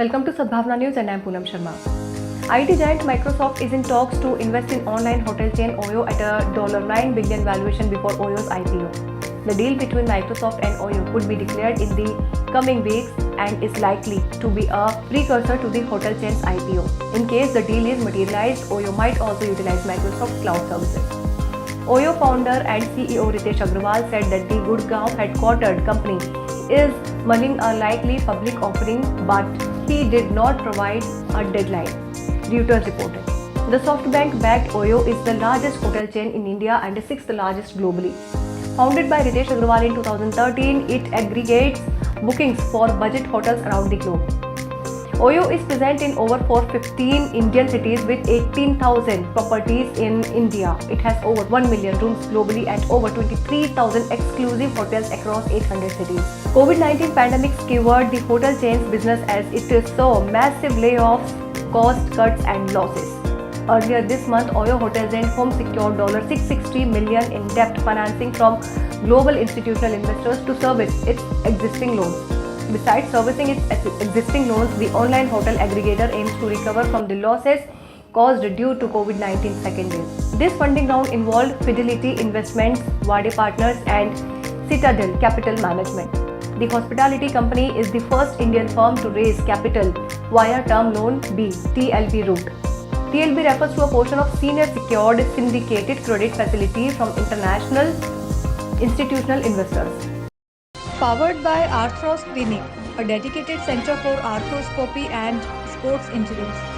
Welcome to Sadbhavna News and I am Poonam Sharma. IT giant Microsoft is in talks to invest in online hotel chain Oyo at a $9 billion valuation before Oyo's IPO. The deal between Microsoft and Oyo would be declared in the coming weeks and is likely to be a precursor to the hotel chain's IPO. In case the deal is materialized, Oyo might also utilize Microsoft's cloud services. Oyo founder and CEO Ritesh Agrawal said that the Gurgaon headquartered company is mulling a likely public offering, but he did not provide a deadline, Reuters reported. The SoftBank-backed Oyo is the largest hotel chain in India and the sixth largest globally. Founded by Ritesh Agrawal in 2013, it aggregates bookings for budget hotels around the globe. Oyo is present in over 415 Indian cities with 18,000 properties in India. It has over 1 million rooms globally and over 23,000 exclusive hotels across 800 cities. COVID-19 pandemic skewered the hotel chain's business as it saw massive layoffs, cost cuts and losses. Earlier this month, Oyo Hotels and Home secured $660 million in debt financing from global institutional investors to service its existing loans. Besides servicing its existing loans, the online hotel aggregator aims to recover from the losses caused due to COVID-19 second wave. This funding round involved Fidelity Investments, Vade Partners and Citadel Capital Management. The hospitality company is the first Indian firm to raise capital via Term Loan B (TLB) route. TLB refers to a portion of senior secured syndicated credit facility from international institutional investors. Powered by Arthros Clinic, a dedicated center for arthroscopy and sports injuries.